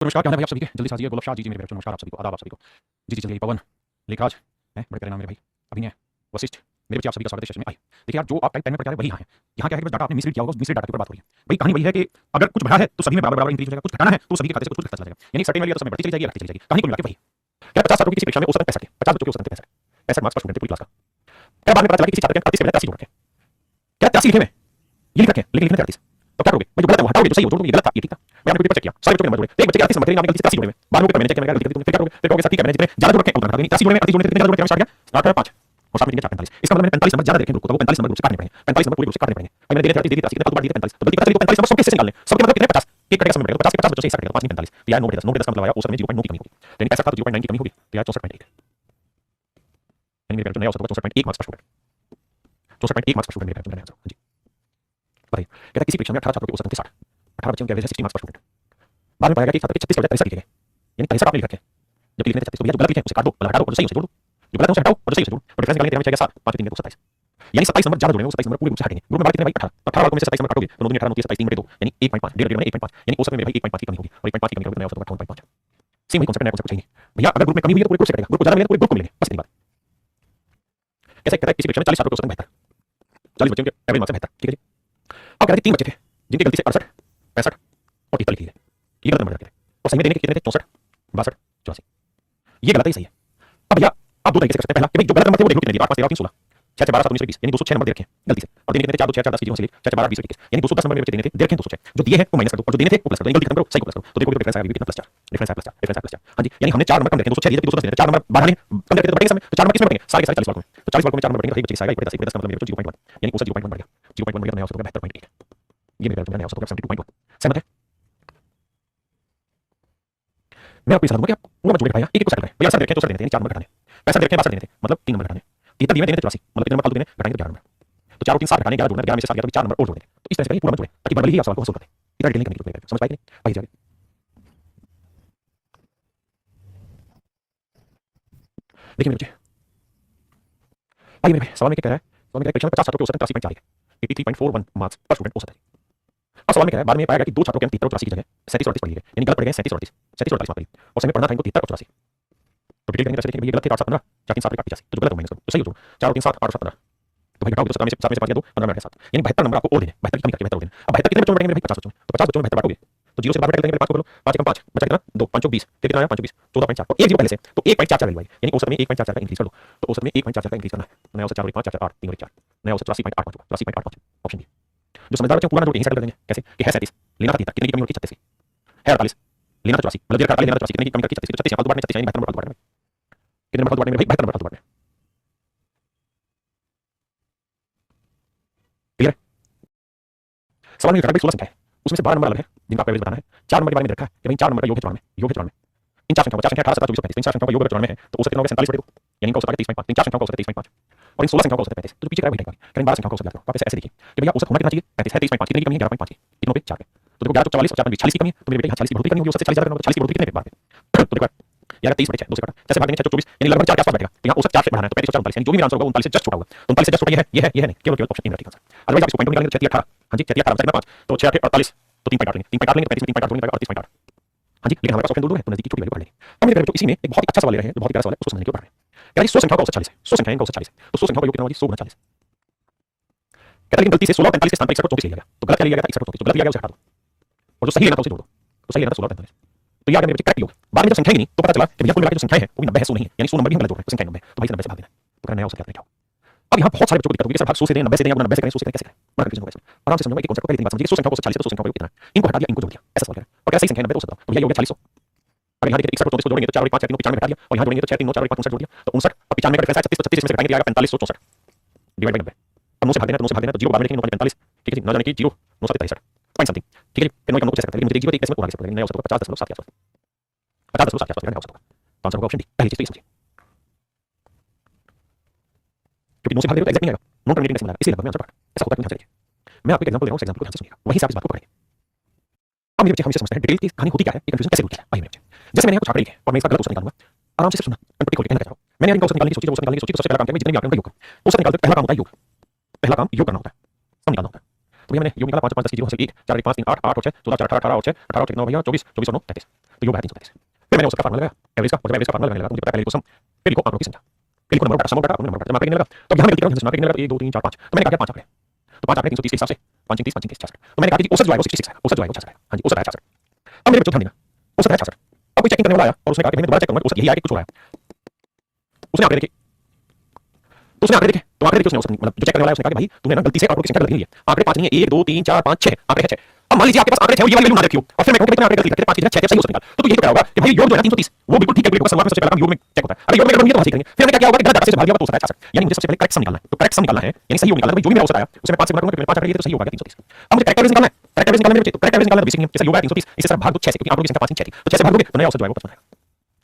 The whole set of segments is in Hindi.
तो नमस्कार, क्या हाल है भाई आप सभी के? जल्दी से आ जाइए। गोलब शाह जी जी मेरे बच्चों, नमस्कार आप सभी को, आदाब आप सभी को। जी जी चलिए, पवन, लेखराज हैं, बड़े प्यारे नाम मेरे भाई, अभिनय, वशिष्ठ, मेरे बच्चे आप सभी का स्वागत है सेशन में। आइए देखिए यार, जो आप टाइप 10 में पढ़ के आ रहे हैं वही यहाँ है। यहाँ क्या है कि बस डाटा आपने मिसरीड किया होगा, उस मिसरीड डाटा के ऊपर बात हो रही है। भाई कहानी वही है कि अगर कुछ बढ़ा है तो सभी में बराबर बराबर इंक्रीज हो जाएगा, कुछ घटाना है तो सभी के खाते से कुछ घटता चला जाएगा। यानी सर्टेन वैल्यू तो सब में बढ़ती चली जाएगी, घटती चली जाएगी। कहानी को मिला के वही क्या 50 छात्रों की किसी परीक्षा में औसतन 65 50 बच्चों के औसतन 65 65 मार्क्स पर स्टूडेंट पूरी क्लास का। क्या बाद में पता चला कि किसी छात्र के 38 से 83 नंबर थे। क्या 83 लिखे में ये लिख रखे हैं, लेकिन लिखने 38। तो क्या करोगे? मैं जो गलत है वो हटाओगे, जो सही हो जोड़ दोगे। ये गलत था, ये ठीक था। मैं आपने पेपर चेक किया, सारे बच्चों के नंबर जोड़े, एक बच्चे के 38 नंबर थे, आपने गलती से 80 जोड़े में। बाद में पेपर मैंने चेक किया, मैंने गलती कर दी। फिर क्या करोगे? फिर कहोगे सर ठीक है, मैंने जितने ज्यादा जोड़ रखे उतना हटा देंगे। 80 जोड़े में 38 जोड़े में कितने ज्यादा जोड़ रखे? स्टार्ट किया 5 और साथ में 45। इसका मतलब मैंने 45 नंबर ज्यादा रखे ग्रुप को, तो वो 45 नंबर ग्रुप से काटने पड़ेंगे। 45 नंबर पूरे ग्रुप से काटने पड़ेंगे। भाई मैंने दे 30 दे 80 कितना तो बार दिए 45, तो गलती पता चली तो 45 नंबर सबके से निकालने। सबके मतलब कितने 50 एक कटेगा, सब में 50 के 50 बच्चों से 60 कटेगा, 5 नहीं 45। तो यार 9 10 का मतलब आया औसत में 0.9 की कमी होगी। यानी 65 था तो 0.9 की कमी होगी, तो यार 64.1। यानी मेरे बच्चों नया औसत होगा 64.1 मार्क्स पर स्टूडेंट। 64.1 मार्क्स पर स्टूडेंट मेरे बच्चों का नया आंसर। जी बताइए, कहता है किसी परीक्षा में 18 छात्रों के औसत थे 60, 18 बच्चों के एवरेज है 60 मार्क्स पर स्टूडेंट। बाद में पाएगा कि छात्र के 36 के बजाय 63 लिखे गए, यानी 63 आपने लिख रखे हैं, जबकि लिखने 36। तो भैया जो गलत लिखे उसे काट दो, मतलब हटा दो, और जो सही उसे जोड़ दो। जो गलत है उसे हटाओ और जो सही उसे जोड़ो। और डिफरेंस निकालने के लिए हमें चाहिए 7 5 3 2 27। यानी 27 नंबर ज्यादा जोड़ेंगे, 27 नंबर पूरे ग्रुप से हटेंगे। ग्रुप में बात कितने भाई 18, तो 18 वालों में से 27 नंबर काटोगे तो 9 2 18 9 27 3 बटे 2 यानी 1.5 1.5 में 1.5 यानी औसत में मेरे भाई 1.5 की कमी होगी, और 1.5 की कमी करोगे तो नया औसत होगा 1.5। सेम वही कांसेप्ट, नया कांसेप्ट चाहिए भैया। अगर ग्रुप में कमी हुई है तो पूरे ग्रुप से कटेगा, ग्रुप को ज्यादा मिलेगा तो पूरे ग्रुप को मिलेंगे, बस इतनी बात। कैसे कहता है किसी परीक्षा में 40 छात्रों के औसत 72, 40 बच्चों के एवरेज मार्क्स 72, ठीक है जी। अब कहते हैं 3 बच्चे थे जिनकी गलती से 68 65 और 43 लिखी है, ये गलत नंबर रखे थे। और सही में देने के कितने थे? 64 62 84। ये गलत है, सही है। अब भैया आप दो तरीके से कर सकते हैं। पहला कि भाई जो गलत नंबर थे वो देख लो कितने दिए, 8 5 13 3 16 6 6 12 7 19 20, यानी 206 नंबर दे रखे हैं गलती से। और देने कितने थे? 4 2 6 4 10 की जीरो से 6 6 12 20 21, यानी 210 नंबर मेरे बच्चे देने थे, दे रखे हैं 206। जो दिए हैं वो माइनस कर दो, और जो देने थे वो प्लस कर दो। गलती खत्म करो, सही को प्लस करो, तो देखोगे डिफरेंस आएगा कितना +4। डिफरेंस है +4, डिफरेंस है +4। हां जी, यानी हमने 4 नंबर कम रखे, 206 दिए थे 210 देने थे, 4 नंबर बढ़ाने कम रखे तो बढ़ेंगे सब में, तो 4 नंबर किसमें बढ़ेंगे? सारे के सारे 40 मार्क में। तो 40 मार्क में 4 नंबर बढ़ेंगे तो एक बच्चे से आएगा, एक बटे 10 का मतलब मेरे बच्चों 0.1, यानी औसत 0.1 बढ़ गया। 0.1 बढ़ गया, नया औसत होगा 72.1। ये मेरे बच्चों का नया औसत होगा 72.1। सहमत है? मैं आपको ये सलाह दूंगा कि आप वो मत जोड़े भैया, एक एक को सेट करें। भैया सर देखें तो सर देने थे, यानी 4 नंबर घटाने। पैसा देखें 62 देने थे, मतलब 3 नंबर घटाने। कितना दिए देने थे 84, मतलब कितने नंबर फालतू देने, घटाएंगे तो 11 नंबर। तो 4 और 3 7 घटाने, 11 जोड़ना, 11 में से 7 गया तो 4 नंबर और जोड़ देंगे। तो इस तरह से करिए, पूरा मत जोड़े ताकि बराबर ही आप सवाल को हल करते हैं। इतना डिटेलिंग करने की जरूरत है, समझ पाए कि नहीं? भाई जाके देखिए मेरे बच्चे, आइए मेरे भाई, सवाल में क्या कह रहा है? सवाल में कह रहा है परीक्षा में 50 छात्रों के औसत 83.4 है, 83.41 मार्क्स पर स्टूडेंट औसत है। अब सवाल में कह रहा है बाद में पाया गया कि दो छात्रों के अंक 73 और 84 की जगह 37 और 38 पढ़ लिए गए, यानी गलत पड़ गए 37 और 38, 37 और 38 मार्क लिए, और समय पढ़ना था इनको 73 और 84। तो डिटेल करने का देखिए, ये गलत थे 8 7 15, 4 3 7 1 85, तो जो गलत हो माइनस करो, तो सही हो जो 4 और 3 7 8 और 7 15। तो भाई घटाओगे तो 7 में से 5 दिया 2 15 में 7, यानी 72 नंबर आपको और देने, 72 की कमी करके 72 और देने। अब 72 कितने बच्चों में बढ़ेंगे मेरे भाई? 50 बच्चों में। तो 50 बच्चों में 72 बांटोगे तो 0 से बाहर देंगे, 5 को लो, 5 कम 5 बचा कितना? 2 5 20, फिर कितना आया? 5 20 14.4, और एक जीरो पहले से, तो 1.44 वैल्यू आई, यानी औसत में 1.44 का इंक्रीज कर दो। तो औसत में 1.44 का इंक्रीज करना है। नया औसत 4 और 5 4 4 8 3 और 4, नया औसत 84.85 होगा, 84.85 ऑप्शन बी। जो समझदार बच्चे पूरा जोड़ के हिसाब कर देंगे कैसे कि है 37 लेना था 73, कितने की कमी होगी? 36 की है, 48 लेना था 84, मतलब ये 48 लेना था 84, कितने की कमी करके 36, तो 36 फालतू बांटने, 36 यानी 72 नंबर फालतू बांटने। कितने नंबर फालतू बांटने मेरे भाई? 72 नंबर फालतू बांटने। क्लियर है? सवाल में भाई 16 संख्या है, उसमें से 12 नंबर अलग है जिनका आपको एवरेज बताना है। 4 नंबर के बारे में दे रखा है कि भाई 4 नंबर का योग है 94 में, योग है 94 में। इन 4 संख्याओं का 4 संख्या 18 17 24 35, इन 4 संख्याओं का योग अगर 94 है तो औसत कितना होगा? 47 बटे 2, यानी इनका औसत आ गया 23.5। इन 4 संख्याओं का औसत है 23.5 और इन 16 संख्याओं का औसत है 35। तो पीछे क्या है वही टाइप का, करें 12 संख्याओं का औसत याद करो। आप ऐसे देखिए कि भैया औसत होना कितना चाहिए? 35 है, 23.5 कितने की कमी है? 11.5 की, कितनों पे? 4 पे। तो देखो 11 तो 44 और 4 में 46 की कमी है, तो मेरे बेटे 40 की बढ़ोतरी करनी होगी, औसत से 40 ज्यादा करना होगा, 40 की बढ़ोतरी कितने पे? 12 पे। तो देखो यार 23 बटे 6 2 से काटा, जैसे भाग देंगे 6 24, यानी लगभग 4 के आसपास बैठेगा। तो यहाँ औसत 4 से बढ़ाना है तो 35 और 39, यानी जो भी मेरा आंसर होगा 39 से जस्ट छोटा होगा। तो 39 से जस्ट छोटा ये है नहीं, केवल ऑप्शन 3 ठीक आंसर। अदरवाइज आप इसको पॉइंट निकालेंगे तो 36 18, हां जी 36 18 बचा 5, तो 6 8 48, तो 3.8 लेंगे, 3.8 लेंगे तो 35 में 3.8 जोड़ेंगे 38.8। हां जी, लेकिन हमारे पास ऑप्शन 2 है तो नजदीकी छोटी वैल्यू पढ़ लेंगे। अब मेरे बच्चों इसी में एक बहुत ही अच्छा सवाल ले रहे हैं, जो बहुत ही प्यारा सवाल है, उसको समझने के ऊपर है। कह रहा है 100 संख्याओं का औसत 40 है, 100 संख्याएं का औसत 40 है, तो 100 संख्याओं का योग कितना होगा? 100 गुना 40। कहता है लेकिन गलती से 16 और 45 के स्थान पर 61 और 34 लिया गया, तो गलत क्या लिया गया था? 61 और 34, तो गलत लिया गया उसे हटा दो, और जो सही लेना था उसे जोड़ दो। तो सही लेना था 16 और 45, तो ये आ गया मेरे बच्चे करेक्ट योग। बाद में जब संख्या ही नहीं तो पता चला कि भैया कुल मिला के जो संख्या है वो भी 90 है, 100 नहीं है, यानी 100 नंबर भी हम गलत जोड़ रहे हैं, तो संख्या 90 है, तो भाई से 90 से भाग देना। तो करना नया औसत क्या? अब यहाँ बहुत सारे बच्चों को दिक्कत होगी, सर भाग 100 से दें 90 से दें या 90 से करें 100 से करें, कैसे करें? बड़ा कंफ्यूजन होगा इसमें। आराम से समझो, एक कांसेप्ट को पहले इतनी बात समझिए, 100 संख्या को 40 है तो 100 संख्या का योग कितना है? इनको हटा दिया, इनको जोड़ दिया, ऐसा सवाल करें। और क्या सही संख्या है 90 तो 100 तो भैया ये हो गया 40। अगर यहाँ देखिए 61 और 34 को जोड़ेंगे तो 4 और 5 तीनों 95 में हटा दिया, और यहाँ जोड़ेंगे तो 6 3 9 4 और 5 59 जोड़ दिया, तो 59 और 95 का डिफरेंस है 36, तो 36 इसमें से घटाएंगे तो आएगा 45 164 डिवाइड बाय 90। अब 9 से भाग देना, तो 9 से भाग देना तो 0 बाद में लिखेंगे 9 45, ठीक है जी, ना जाने की 0 9 7 63 पॉइंट समथिंग, ठीक है जी। फिर 9 का 9 को कैसे करते हैं, लेकिन मुझे 0 1 इसमें पूरा कैसे करते हैं? नया औसत होगा 50 7 के आसपास, 50 7 के आसपास नया औसत होगा। तो आंसर होगा ऑप्शन डी, पहली चीज तो ये समझिए, क्योंकि 9 से भाग देंगे तो एग्जैक्ट नहीं आएगा, नॉन टर्मिनेटिंग डेसिमल आएगा, इसलिए लगभग में आंसर पार्ट ऐसा होता है। ध्यान से देखिए, मैं आपको एक एग्जांपल दे रहा हूं, उस एग्जांपल को ध्यान से सुनिएगा, वहीं से आप इस बात को पकड़ेंगे। अब मेरे बच्चे हम इसे समझते हैं डिटेल की कहानी होती क्या है, ये कंफ्यूजन कैसे दूर किया है। आइए मेरे बच्चे, जैसे मैंने यहाँ कुछ आंकड़े लिखे और मैं इसका गलत औसत निकालूंगा, आराम से सुनना, कंट्रोल खोल के कहना चाह रहा हूं। मैंने इनका औसत निकालने की सोची, जब औसत निकालने की सोची तो सबसे पहला काम किया मैं जितने भी आंकड़े उनका योग करूं। औसत निकालते पहला काम होता है योग, पहला काम योग करना होता है, सम निकालना होता है। तो भैया मैंने योग निकाला 5 5 10 की 0 से 1 4 1 5 3 8 8 और 6 14 4 18 18 और 6 18 और 6 9 भैया 24 24 और 9 33। तो योग आया 333। फिर मैंने उसका फार्मूला लगाया एवरेज का, और जब एवरेज का फार्मूला लगाने लगा तो मुझे पता है पहले तो सम, फिर लिखो आंकड़ों की संख्या, फिर लिखो नंबर बटा सम बटा अपने नंबर बटा मार्क करने लगा। तो यहां मैं गलती करूं, जैसे मार्क करने लगा 1 2 3 4 5, तो मैंने काटा 5 आंकड़े, तो 5 आंकड़े 330 के हिसाब से 5 3 30 5 3 66, तो मैंने काटी थी औसत जो है वो 66 है, औसत जो है वो 66 है। हां जी, औसत है 66। अब मेरे बच्चों ध्यान देना, औसत है 66। अब कोई चेकिंग करने वाला आया और उसने कहा कि मैं दोबारा चेक करूंगा औसत यही आया कि कुछ और आया, उसने आंकड़े देखे, तो उसने आंकड़े देखे, तो आंकड़े देखे उसने औसत मतलब जो चेक करने वाला है उसने कहा कि भाई तूने ना गलती से आंकड़ों की संख्या गलत ली है, आंकड़े 5 नहीं है, 1 2 3 4 5 6 आंकड़े है 6। अब मान लीजिए आपके पास आंकड़े 6 और ये वाली वैल्यू ना रखी हो, और फिर मैं कहूं कि कितने आंकड़े गलत लिखे, 5 की जगह 6 सही औसत निकाल, तो ये तो क्या होगा कि भाई योग जो है 330 वो बिल्कुल ठीक है, बिल्कुल शुरुआत में सबसे पहला काम योग में चेक होता है। अगर योग में गड़बड़ नहीं है तो वहां से करेंगे, फिर हमने क्या होगा कि गलत डाटा से भाग दिया तो औसत है 66, यानी मुझे सबसे पहले करेक्ट सम निकालना है, तो करेक्ट सम निकालना है यानी सही योग निकालना है। जो भी मेरा औसत आया उसे मैं 5 से गुणा करूंगा, क्योंकि 5 आंकड़े लिए तो सही होगा 330। अब मुझे करेक्ट एवरेज निकालना है, करेक्ट एवरेज निकालने में तो करेक्ट एवरेज निकालना बेसिक नियम जैसे योग है 330, इसे सर भाग दो 6 से, क्योंकि आंकड़ों की संख्या 5 नहीं 6 थी, तो 6 से भाग दोगे तो नया औसत जो है वो 55 आएगा।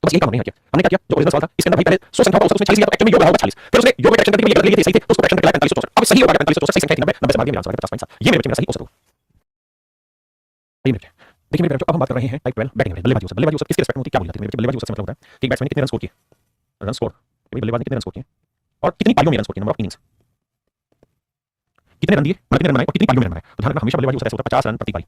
तो बस यही काम हमने किया। हमने क्या किया, जो ओरिजिनल सवाल था इसके अंदर भाई पहले 100 संख्या का औसत उसने 40 लिया, तो एक्चुअली में योग होगा 40, फिर उसने योग में करेक्शन करके ये गलत लिए थे सही थे, तो उसको करेक्शन करके लाया 45 64, अब सही होगा 45 64 सही संख्या थी 90 90 से भाग दिया मेरा आंसर 50.7, ये मेरे बच्चे मेरा सही औसत होगा। ये मेरे देखिए मेरे बच्चों, अब हम बात कर रहे हैं टाइप 12 बैटिंग एवरेज, बल्लेबाजी औसत। बल्लेबाजी औसत किसके रिस्पेक्ट में होती है, क्या बोली जाती है मेरे बच्चे? बल्लेबाजी औसत से मतलब होता है कि बैट्समैन ने कितने रन स्कोर किए, रन स्कोर कि भाई बल्लेबाज ने कितने रन स्कोर किए और कितनी पारियों में रन स्कोर किए, नंबर ऑफ इनिंग्स, कितने रन दिए मतलब कितने रन बनाए और कितनी पारियों में रन बनाए। तो ध्यान रखना हमेशा बल्लेबाजी औसत ऐसे होता है 50 रन प्रति पारी,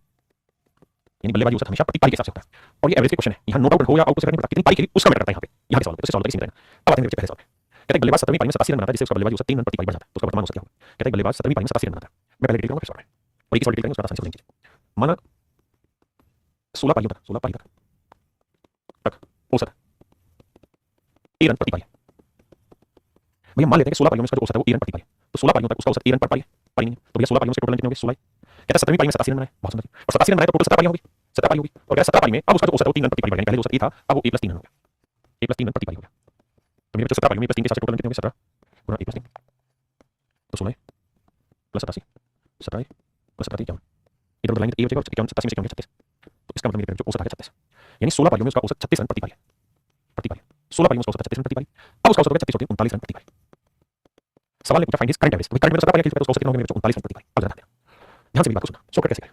यानी बल्लेबाजी औसत हमेशा प्रति पारी के हिसाब से होता है, और ये एवरेज के क्वेश्चन है, यहाँ नोट आउट हो या आउट से नहीं पता कितनी पारी खेली उसका मैटर करता है। यहाँ पे सवाल है, सवाल तक सीमित रहना। अब आते हैं बच्चे पहले सवाल पे, कहते हैं बल्लेबाज 17वीं पारी में 87 रन बनाता है, जिससे उसका बल्लेबाजी औसत 3 रन प्रति पारी बढ़ जाता है, तो उसका वर्तमान औसत क्या होगा। कहते हैं बल्लेबाज 17वीं पारी में 87 रन बनाता है, मैं पहले डिटेल करूंगा फिर सवाल है, और एक सवाल डिटेल करेंगे उसका आसानी से हो जाएगी। माना 16 पारियों तक 16 पारी तक औसत ए रन प्रति पारी, भैया मान लेते हैं कि 16 पारियों में उसका जो औसत है वो ए रन प्रति पारी, तो 16 पारियों तक उसका औसत ए रन पर पारी है, पारी नहीं है, तो भैया 16 पारियों में उसके टोटल रन कितने हो गए 16। कहता है 17वीं पारी में 87 रन बनाए, बहुत सुंदर, और 87 रन बनाए तो टोटल 17 पारी होगी, 17 पारी होगी, और कहता है 17 पारी में अब उसका जो औसत है वो 3 रन प्रति पारी, यानी पहले औसत ए था अब वो ए प्लस 3 रन हो गया, ए प्लस 3 रन प्रति पारी हो गया। तो मेरे बच्चों 17 पारी में ए प्लस 3 के साथ टोटल रन कितने हो गए 17 गुणा ए प्लस 3, तो 16 प्लस 87 17 प्लस 17 51, इधर उधर लाएंगे तो ए बचेगा और 51 87 में से क्या होंगे 36, तो इसका मतलब मेरे बच्चों औसत आ गया 36, यानी 16 पारियों में उसका औसत 36 रन प्रति पारी, प्रति पारी 16 पारियों में उसका औसत 36 रन प्रति पारी, अब उसका औसत हो गया 36 39 रन प्रति पारी। सवाल ने पूछा find his current average, current में 17 पारी खेलता है तो उसका औसत कितना हो गया मेरे बच्चों 39 रन प्रति पारी। अब जरा ध्यान से मेरी बात को सुनना, शॉर्टकट कैसे करें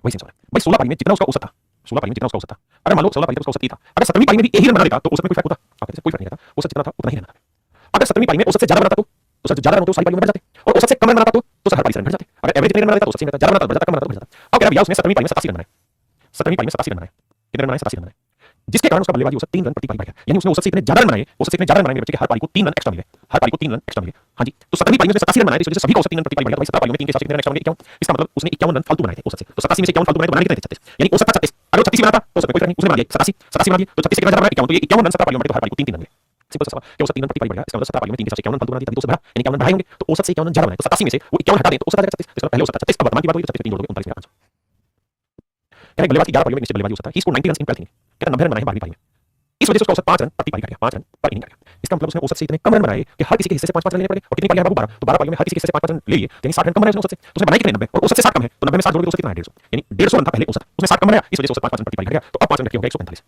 वही सेम सवाल है भाई। 16 पारी में जितना उसका औसत था, 16 पारी में जितना उसका औसत था, अगर मान लो 16 पारी तक उसका औसत ही था, अगर 17वीं पारी में भी यही रन बना देता तो औसत में कोई फर्क होता, आपके से कोई फर्क नहीं रहता, औसत जितना था उतना ही रहना था। अगर 17वीं पारी में औसत से ज्यादा बनाता तो औसत ज्यादा रन होते तो सारी पारियों में बढ़ जाते, और औसत से कम रन बनाता तो हर पारी से रन घट जाते। अगर एवरेज इतने रन बना देता तो औसत से ज्यादा बनाता तो बढ़ जाता, कम बनाता तो घट जाता। अब कह रहा भैया उसने 17वीं पारी में 87 रन बनाए, 17वीं पारी में 87 रन बनाए, कितने रन बनाए 87 रन बनाए, जिसके कारण उसका बल्लेबाजी औसत 3 रन प्रति पारी बढ़ गया, यानी उसने औसत से इतने ज्यादा रन बनाए, औसत से इतने ज्यादा रन बनाए मेरे बच्चे के हर पारी को 3 रन एक्स्ट्रा मिले, हर पारी को 3 रन एक्स्ट्रा मिले। हां जी, तो 17वीं पारी में 87 रन बनाए, इस वजह से सभी का औसत 3 रन प्रति पारी बढ़ गया, तो भाई 17 पारियों में 3 के साथ कितने रन एक्स्ट्रा मिले 51, इसका मतलब उसने 51 रन फालतू बनाए थे औसत से, तो 87 में से 51 फालतू बनाए तो बनाने कितने थे 36, यानी औसत था 36, अगर 36 बनाता तो औसत में कोई फर्क नहीं, उसने बना दिया 87 87 बना दिया तो 36 से कितना ज्यादा बना 51, तो ये 51 रन 17 पारियों में तो हर पारी को 3 3 रन मिले। सिंपल सा सवाल कि औसत 3 रन प्रति पारी बढ़ गया, इसका मतलब 17 पारियों में 3 के साथ 51 रन फालतू बना दिया तभी तो औसत बढ़ा, यानी 51 रन बढ़ाए होंगे तो औसत से 51 रन ज्यादा बनाए, तो 87 में से वो 51 हटा दें तो औसत आ जाएगा 36, इसका पहले औसत था 36, अब वर्तमान की बात हुई तो 36 में 3 जोड़ दोगे 39 मेरा आंसर। कहते हैं बल्लेबाज की 11 पारियों में निश्चित बल्लेबाजी औसत था, ही score 90 run in 12th inning, कहता है 90 रन बनाए 12वीं पारी में, इस वजह से उसका औसत 5 रन प्रति पारी घट गया, 5 रन पर इनिंग घट गया। इसका मतलब उसने औसत से इतने कम रन बनाए कि हर किसी के हिस्से से 5 5 रन लेने पड़े, और कितनी पारियां बाबू 12, तो 12 पारियों में हर किसी के हिस्से से 5 5 रन ले लिए, यानी 60 रन कम बनाए उसने औसत से, तो उसने बनाए कितने 90, और औसत से 60 कम है तो 90 में 60 जोड़ दो औसत कितना है 150, यानी 150 रन था पहले औसत, उसने 60 कम बनाया इस वजह से औसत 5 5 रन प्रति पारी घट गया, तो अब 5 रन रखे हो गए 145।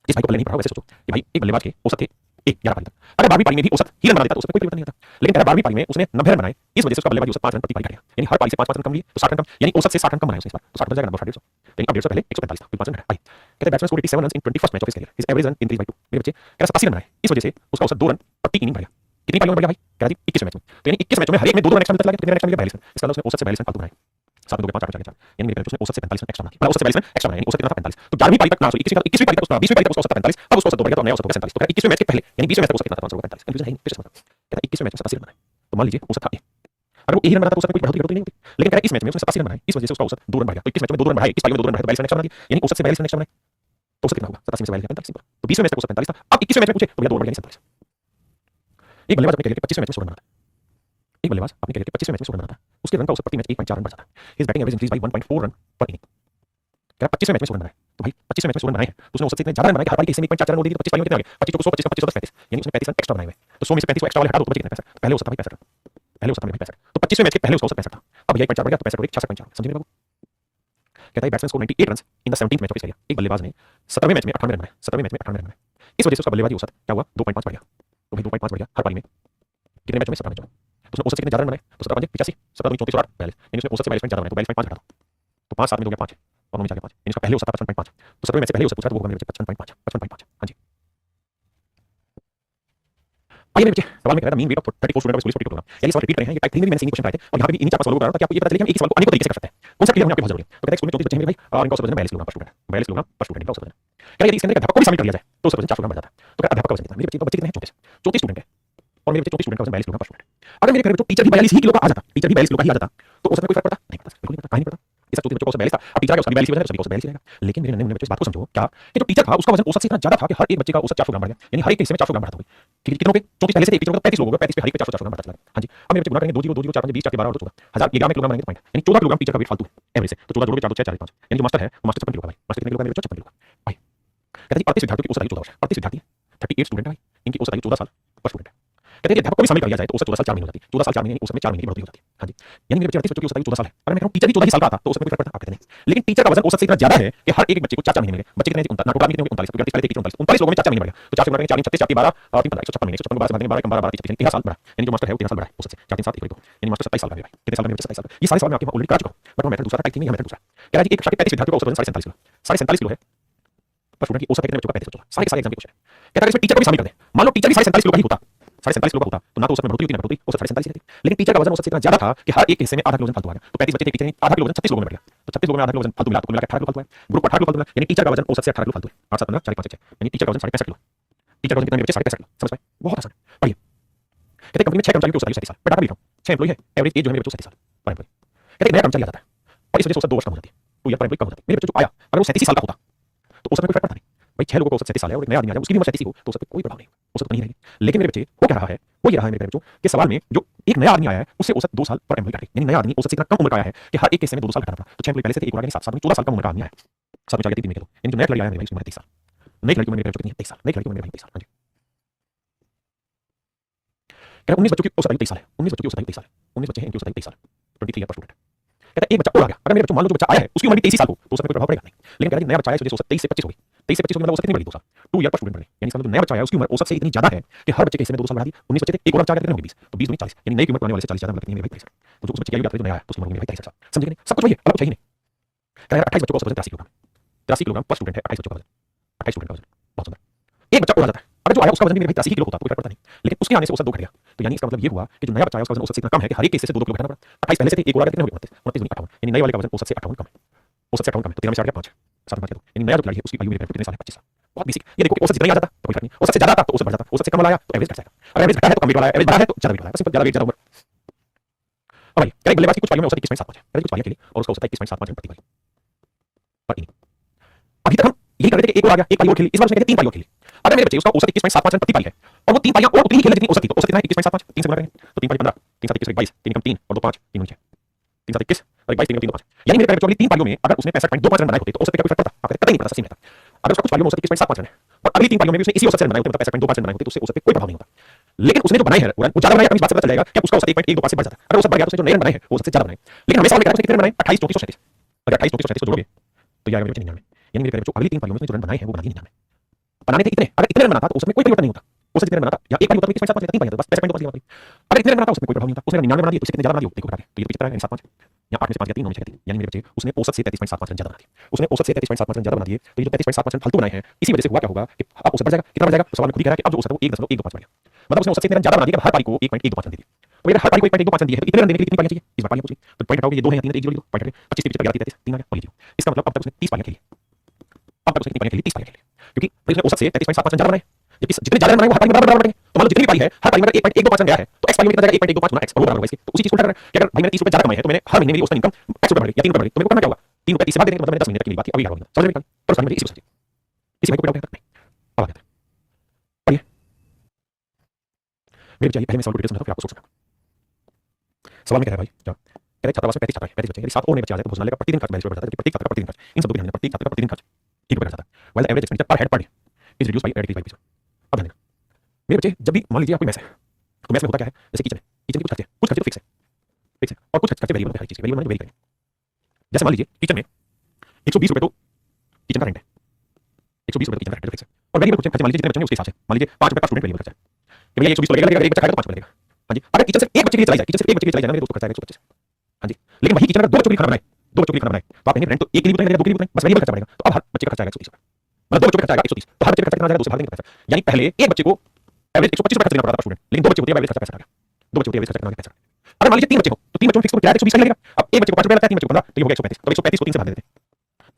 जिस भाई को पहले नहीं पढ़ा वैसे सोचो कि भाई एक बल्लेबाज के औसत थे 11 पारी तक, अगर 12वीं पारी में भी औसत ही रन बना देता तो उसमें कोई परिवर्तन नहीं आता, लेकिन 12वीं पारी में उसने 90 रन बनाए, इस वजह से उसका बल्लेबाजी औसत 5 रन प्रति पारी घट गया, यानी हर पारी से 5 5 रन कम लिए तो 60 रन कम, यानी औसत से 60 रन कम बनाए उसने इस बार, तो 60 बन जाएगा नंबर 150, लेकिन अब 150 पहले 145 था, 5 रन घटा। कहते हैं batsman score 87 run in 21st match of his career, his average run increase by 2, मेरे बच्चे कह रहा 87 रन बनाए, इस वजह से उसका औसत 2 रन प्रति इनिंग बढ़ गया, कितनी पारियों में बढ़ गया भाई, कह रहा 21 मैच में, तो यानी 21 मैचों में हर एक में 2 रन एक्स्ट्रा मिलता लगा, कितने रन एक्स्ट्रा मिल गए 42 रन, इसका मतलब उसने औसत से 42 रन फालतू बनाए, 7 2 5 8 4 यानी मेरे उसने औसत से 45 रन एक्स्ट्रा बनाए, औसत से 42 रन एक्स्ट्रा बनाए, यानी औसत कितना था 45, तो 11वीं पारी तक ना सॉरी 21वीं पारी तक उसका 20वीं पारी तक उसका औसत 45, अब उसका औसत बढ़ गया तो नया औसत हो गया 47, तो 21वें मैच के पहले यानी 20वें मैच तक औसत कितना था 45, कंफ्यूजन है नहीं, फिर से समझो, कहता है 21वें मैच में 87 रन बनाए, तो मान लीजिए औसत था ए, अगर वो ए रन बनाता तो औसत में कोई बढ़ोतरी नहीं होती, लेकिन कह रहा है इस मैच में उसने 87 रन बनाए, इस वजह से उसका औसत 2 रन बढ़ गया, तो 21 मैच में 2 रन बढ़ाए, इस पारी में 2 रन बढ़ाए तो 42 रन एक्स्ट्रा बना दिया, यानी औसत से 42 रन एक्स्ट्रा बनाए तो औसत कितना होगा 87 में से 42 45, तो 20वें मैच तक औसत 45 था, अब 21वें मैच में पूछे तो भैया 2 रन बढ़ गया 47। एक बल्लेबाज अपने करियर के 25वें मैच में 100 रन बनाता है, एक बल्लेबाज अपने करियर के 25वें मैच में 100 रन बनाता है, उसके रन का औसत प्रति मैच 1.4 रन बढ़ जाता है, his batting average increase by 1.4 run पर इनिंग, कह रहा 25वें मैच में 100 रन बनाए, तो भाई 25वें मैच में 100 रन बनाए हैं तो उसने औसत से इतने ज्यादा रन बनाए कि हर पारी के हिस्से में 1.4 रन बोल दिए, तो 25 पारियों में कितने आ गए 25 को 100 25 25 35, यानी उसने 35 रन एक्स्ट्रा बनाए हुए, तो 100 में से 35 को एक्स्ट्रा वाले हटा दो तो बचे कितने 65, पहले औसत था भाई 65 रन, पहले औसत था भाई 65, तो 25वें मैच के पहले उसका औसत 65 था, अब भैया 1.4 बढ़ गया तो 65 हो गया 66.4, समझिए बाबू। कहता है batsman score 98 run in the 17th match of his career, एक बल्लेबाज ने 17वें मैच में 98 रन बनाए, 17वें मैच में 98 रन बनाए, इस वजह से उसका बल्लेबाजी औसत क्या हुआ 2.5 बढ़ गया, तो भाई 2.5 बढ़ गया हर पारी में कितने मैचों में 17 मैचों में, तो उसने औसत से कितने ज्यादा रन बनाए तो 17 5 85 17 2 34 8 42, यानी उसने औसत से 42 ज्यादा बनाए तो 42.5 घटा दो, तो 5 7 में 2 गया 5 और 9 में 4 गया 5, यानी उसका पहले औसत था 55.5, तो 17वें मैच से पहले औसत पूछा तो वो होगा मेरे बच्चे 55.5 55.5। हां जी आइए मेरे बच्चे सवाल में कह रहा था mean weight of 34 student of police program, यानी सवाल रिपीट कर रहे हैं, ये टाइप 3 में भी मैंने सेम क्वेश्चन कराए थे और यहां पे भी इन्हीं 4 सवालों को करा था ताकि आपको ये पता चले कि हम एक ही सवाल को अनेकों तरीके से कर सकते हैं, कौन सा क्लियर होना आपके बहुत जरूरी है। तो कहते हैं स्कूल में 34 बच्चे हैं मेरे भाई और इनका औसत वजन 42 किलोग्राम पर स्टूडेंट, 42 किलोग्राम पर स्टूडेंट का औसत वजन। कह रहा यदि इसके अंदर अध्यापक को भी शामिल कर लिया जाए तो उसका वजन 400 ग्राम बढ़ जाता है। तो कह अध्यापक का वजन कितना? मेरे बच्चे कितने हैं? 34 स्टूडेंट है और मेरे बच्चे 34 स्टूडेंट का वजन 42 किलो का पर स्टूडेंट। अगर मेरे घर में टीचर भी 42 ही किलो का आ जाता, टीचर भी 42 किलो का ही आ जाता तो उसमें कोई फर्क पड़ता नहीं? पड़ता, बिल्कुल नहीं पड़ता, कहीं नहीं पड़ता। इस 34 बच्चों को 42 था, अब टीचर का उसका 42 वजन है, सभी को 42 रहेगा। लेकिन मेरे नन्हे मुन्ने बच्चे इस बात को समझो क्या कि जो टीचर था उसका वजन औसत से इतना ज्यादा था कि हर एक बच्चे का औसत 400 ग्राम बढ़ गया, यानी हर एक के हिस्से में 400 ग्राम बढ़ा था। ठीक है, कितनों पे? 34 पहले से एक टीचर को 35 लोगों को 35 पे हर एक पे 400 ग्राम बढ़ता चला। हां जी, अब मेरे बच्चे गुणा करेंगे 2 0 4 5 20 4 के 12 और 14 1000 ये ग्राम में किलोग्राम बनेंगे पॉइंट, यानी 14 किलोग्राम टीचर का वेट फालतू एवरेज से। तो 14 जोड़ोगे 4 2 6 4 5, यानी जो मास्टर है वो मास्टर 56 किलो का भाई। मास्टर कितने किलो का? मेरे बच्चे 56 किलो का भाई। कहते हैं 38 विद्यार्थियों की औसत आयु 14 वर्ष, 38 विद्यार्थी 38 स्टूडेंट है भाई, इनकी औसत आयु 14 साल पर स्टूडेंट है। कहते हैं अध्यापक को भी शामिल कर लिया जाए तो औसत 14 साल 4 महीने हो जाती है। 14 साल 4 महीने औसत में 4 महीने की बढ़ोतरी हो जाती है। हां जी, यानी मेरे बच्चे 38 बच्चों की औसत आयु 14 साल है। अगर मैं कहूं टीचर भी 14 ही साल का था तो उसमें कोई फर्क पड़ता? आप कहते नहीं। लेकिन टीचर का वजन औसत से इतना ज्यादा है कि हर एक बच्चे को 4 महीने मिले। बच्चे कितने थे? 39 टोटल कितने हो गए? 39 39 39 लोगों में 4 महीने बढ़ गया। तो 4 से गुणा करेंगे 4 36 4 12 और 3 15 156 महीने 156 12 से 12 12 13 13 साल बढ़ा, यानी जो मास्टर है वो 13 साल बढ़ा है औसत से। 4 3 7 1 2, यानी मास्टर 27 साल का है भाई। कितने साल में? 27 साल का। ये सारे सवाल मैं आपके ऑलरेडी करा चुका हूं, बट वो मेथड दूसरा था, टाइप 3 में यह मेथड दूसरा। कह रहा है कि एक कक्षा के 35 विद्यार्थियों का औसत वजन 47 किलो, 47 किलो है पर स्टूडेंट की औसत कितने बच्चों का? 35 बच्चों का। सारे एग्जाम के क्वेश्चन है। कहता है इसमें टीचर को भी शामिल कर दे। मान लो टीचर भी 47 किलो का ही होता, 47 किलो का होता तो ना तो औसत में बढ़ोतरी होती ना बढ़ोतरी, औसत 47 ही रहती। लेकिन टीचर का वजन औसत से इतना ज्यादा था कि हर एक हिस्से में आधा किलो वजन फालतू आ गया। तो 35 बच्चे थे, टीचर ने आधा किलो वजन 36 लोगों में बढ़ गया। तो 36 लोगों में आधा किलो वजन फालतू मिला तो कुल मिला के 18 किलो फालतू है। ग्रुप 18 किलो फालतू मिला, यानी टीचर का वजन औसत से 18 किलो फालतू है। 8 7 15 4 5 6, यानी टीचर का वजन 65 किलो। टीचर का वजन कितना? मेरे बच्चे 65 किलो। समझ पाए? बहुत आसान है। पढ़िए। कहते हैं कंपनी में 6 कर्मचारियों की औसत आयु 37 साल। मैं डाटा भी लिख रहा हूं, 6 एम्प्लॉई है, एवरेज एज जो है मेरे बच्चों 37 साल पर एम्प्लॉई। कहते हैं नया कर्मचारी आ जाता है और इस वजह से औसत 2 वर्ष कम हो जाती है, 2 ईयर पर एम्प्लॉई कम हो जाती है। मेरे बच्चे जो आया अगर वो 37 साल का होता तो औसत में कोई फर्क पड़ता नहीं भाई। 6 लोगों को औसत 37 साल है और एक नया आदमी आ जाए उसकी भी उम्र 37 हो तो औसत पे कोई प्रभाव नहीं, औसत तो नहीं रहेगी। लेकिन मेरे बच्चे हो क्या रहा है? वो ये रहा है मेरे बच्चों के सवाल में जो एक नया आदमी आया है उससे औसत 2 साल पर एम्प्लॉई घट गई, यानी नया आदमी औसत से इतना कम उम्र का आया है कि हर एक हिस्से में 2 2 साल घटाना पड़ा। तो 6 एम्प्लॉई पहले से थे, एक और आगे 7 7 में 14 साल कम उम्र का आदमी आया, 7 में 4 3 में 2, यानी जो नया खिलाड़ी आया है मेरे भाई उसकी उम्र 23 साल। नई खिलाड़ी की उम्र मेरे बच्चों कितनी है? 23 साल। नई खिलाड़ी की उम्र मेरे भाई 23 साल। हां जी, कह रहा 19 बच्चों की औसत आयु 23 साल है, 19 बच्चों की औसत आयु 23 साल है, 19 बच्चे हैं इनकी औसत आयु 23 साल, 23 ईयर पर स्टूडेंट। कहता है एक बच्चा और आ गया, अगर मेरे बच्चों मान लो जो बच्चा आया है उसकी उम्र भी 23 साल हो तो उसमें कोई प्रभाव पड़ेगा नहीं। लेकिन कह रहा है नया बच्चा आया है उसकी औसत 23 से 25 हो गई, 23 से 25 हो गई मतलब औसत कितनी बढ़ी? 2 साल, 2 ईयर पर स्टूडेंट बढ़ी, यानी इसका मतलब जो नया बच्चा आया है उसकी उम्र औसत से इतनी ज्यादा है कि हर बच्चे के हिस्से में 2 साल बढ़ा दी। 19 बच्चे थे, एक और बच्चा आ गया कितने हो गए? 20, तो 20 दूनी 40, यानी नई की उम्र पुराने वाले से 40 ज्यादा, मतलब कितनी है मेरे भाई? 63। तो जो उस बच्चे की आयु याद करें जो नया आया तो उसकी उम्र होगी मेरे भाई 63 साल। समझे नहीं? सब कुछ वही है, अलग कुछ है ही नहीं। कह रहा है 28 बच्चों का औसत वजन 83 किलोग्राम, 83 किलोग्राम पर स्टूडेंट है। 28 बच्चों का वजन, 28 स्टूडेंट का वजन, बहुत सुंदर। एक बच्चा और आ जाता है, अगर जो आया उसका वजन भी मेरे भाई 83 किलो होता तो कोई फर्क पड़ता नहीं, लेकिन उसके आने से औसत 2 घट गया। तो यानी इसका मतलब ये हुआ कि जो नया बच्चा आया उसका वजन औसत से इतना कम है कि हर एक हिस्से से 2 2 किलो घटाना पड़ा। 28 पहले से थे, एक और आ गया कितने हो गए? 29, 29 दूनी 58, यानी नए वाले का वजन औसत से 58 कम है, औसत से 58 कम है। तो 13 में 4 गया 5, 7 में 5 2, यानी नया जो खिलाड़ी है उसकी आयु मेरे भाई कितने साल है? 25 साल। बहुत बेसिक। ये देखो कि औसत जितना ही आ जाता तो कोई फर्क नहीं, औसत से ज्यादा आता तो औसत बढ़ जाता, औसत से कम वाला आया तो एवरेज घट जाएगा, और एवरेज घटा है तो कम वेट वाला है, एवरेज बढ़ा है तो ज्यादा वेट वाला है, बस सिंपल, ज्यादा वेट ज्यादा उम्र। अब भाई कह रहे बल्लेबाज की कुछ पारियों में औसत 21.75 है, कह रहे कुछ पारियों के लिए और उसका औसत 21.75 रन प्रति पारी पर इनिंग। अभी तक हम यही कर रहे थे कि एक और आ गया, एक पारी और खेली, इस बार उसने कहते 3 पारी और खेली। अगर मेरे बच्चे उसका औसत 21.75 रन प्रति पारी है और वो 3 पारियां और उतनी ही खेले जितनी औसत थी, तो औसत कितना है? 21.75, 3 से गुणा करेंगे तो 3 पारी 15, 3 7 21 22, 3 कम 3 और 2 5, 3 9 6, 3 7 21 और 22, 3 3 2 5, यानी मेरे बच्चों अगली 3 पारियों में अगर उसने 65.25 रन बनाए होते तो औसत पे कोई फर्क पड़ता? आप कहते कतई नहीं पड़ता, सही में था। अगर उसका कुछ पारियों में औसत 21.75 रन है और अगली 3 पारियों में भी उसने इसी औसत से रन बनाए होते, मतलब 65.25 रन बनाए होते तो उससे औसत पे कोई प्रभाव नहीं होता। लेकिन उसने जो बनाए हैं रन वो ज्यादा बनाए, इस बात से पता चल जाएगा कि उसका औसत 1.125 से बढ़ जाता है। अगर औसत बढ़ गया तो उसने जो नए रन बनाए हैं वो सबसे ज्यादा बनाए, लेकिन हमेशा हमने कहा उसने कितने बनाए? 28 34 37, अगर 28 34 37 को जोड़ोगे तो ये आएगा मेरे 99, यानी मेरे बच्चों अगली 3 पारियों में जो रन बनाए हैं वो बना दिए 99। बनाने थे इतने, अगर इतने रन बनाता तो उसमें कोई परिवर्तन नहीं होता, उससे जितने रन बनाता या एक पारी होता तो 21.75 लेता, 3 पारी होता बस 65.25 लेता। अगर इतने रन बनाता उसमें कोई प्रभाव नहीं होता, उसने 99 बना दिए तो इससे कितने ज्यादा बना दिए देखो, घटा के तो ये तो किस तरह है? 75 या 8 में से 5 या 3 9 में से 3, यानी मेरे बच्चे उसने औसत से 33.75 रन ज्यादा बना दिए, उसने औसत से 33.75 रन ज्यादा बना दिए। तो ये जो 33.75 रन फालतू बनाए हैं इसी वजह से हुआ क्या होगा कि अब औसत बढ़ जाएगा, कितना बढ़ जाएगा? तो सवाल में खुद ही कह रहा है कि अब जो औसत है वो 1.125 बढ़ गया, मतलब उसने औसत से इतने रन ज्यादा बना दिए कि हर पारी को 1.125 रन दे दिए। तो अगर हर पारी को 1.125 रन दिए है तो इतने रन देने के लिए कितनी पारियां चाहिए? इस बार पारियां पूछी तो पॉइंट हटाओगे, ये 2 हैं या 3 है, 1 जोड़ लो, पॉइंट हटे 25 के पीछे 11 33 3 आ गया और ये जीरो। इसका मतलब अब तक उसने 30 पारियां खेली, अब तक उसने कितनी पारियां खेली? 30 पारियां खेली, क्योंकि उसने औसत से 33.75 रन ज्यादा बनाए, जबकि जितने ज्यादा रन बनाए वो हर पारी में बराबर बराबर तो मान लो जितनी भी पारी है हर पारी में 1.125 रन गया है तो एक्स पारी में कितना जाएगा? 1.125 गुना एक्स और वो बराबर होगा इसके। तो उसी चीज को उल्टा कर रहा है कि अगर भाई मैंने 30 रुपए ज्यादा कमाए हैं तो मैंने हर महीने मेरी औसत इनकम एक्स रुपए बढ़ गई या 3 रुपए बढ़ गई तो मेरे को करना क्या होगा? 3 रुपए 30 से भाग देने का मतलब मैंने 10 महीने तक की मेरी बात थी, अभी 11 हो गया, समझ में नहीं? पर उस मुझे इसी सोचिए, इसी भाई को डाउट है नहीं, अब आ गया पढ़िए मेरे चाहिए पहले मैं सॉल्व डिटेल समझाता हूं फिर आपको सोचना। सवाल में कह रहा है भाई क्या कह रहे छात्रावास में 35 छात्र हैं, 35 बच्चे हैं, 7 और नए बच्चे आ जाते हैं तो भोजनालय का प्रतिदिन खर्च 42 रुपए बढ़ जाता है, प्रत्येक छात्र का प्रतिदिन खर्च, इन सब को ध्यान देना, प्रत्येक छात्र का प्रतिदिन खर्च 3 रुपए बढ़ जाता है, व्हाइल द एवरेज एक्सपेंडिचर पर head per day is reduced by 85%। अब ध्यान देना मेरे बच्चे, जब भी मान लीजिए आपको मैथ है तो मैथ में होता क्या है? जैसे किचन है, किचन के कुछ खर्चे हैं, कुछ खर्चे तो फिक्स है और कुछ खर्चे वेरिएबल है, हर चीज के वेरिएबल माने वेरी करेंगे। जैसे मान लीजिए किचन में 120 रुपए तो किचन का रेंट है, 120 रुपए किचन का रेंट फिक्स है और वेरिएबल खर्चे मान लीजिए जितने बच्चे हैं उसके हिसाब से, मान लीजिए 5 रुपए का स्टूडेंट वेरिएबल खर्चा है कि भैया 120 लगेगा, एक बच्चा खाएगा तो 5 रुपए लगेगा। हां जी, अगर किचन सिर्फ एक बच्चे के लिए चलाई जाए, किचन सिर्फ एक बच्चे के लिए चलाई जाए मेरे दोस्त खर्चा आएगा 125। हां जी, लेकिन वही किचन अगर 2 बच्चों के लिए खाना बनाए, 2 बच्चों के लिए खाना बनाए तो आप कहेंगे रेंट तो एक के लिए उतना लगेगा, 2 के लिए उतना, बस वेरिएबल खर्चा बढ़ेगा तो अब हर बच्चे का खर्चा आएगा 130 रुपए, मतलब 2 बच्चों का खर्चा आएगा 130, तो हर बच्चे का खर्चा कितना आ जाएगा? 2 से भाग देंगे तो पैसा, यानी पहले एक बच्चे को एवरेज 125 रुपए खर्च देना पड़ता था स्टूडेंट, लेकिन 2 बच्चे होते हैं एवरेज खर्चा पैसा आ गया, 2 बच्चे होते हैं एवरेज खर्चा कितना आ गया? पैसा। अगर मान लीजिए 3 बच्चे हो तो 3 बच्चों में फिक्स को किराया 120 लगेगा, अब एक बच्चे को 5 रुपए लगता है, 3 बच्चे को 15 तो ये हो गया 135, तो 135 को 3 से भाग देते हैं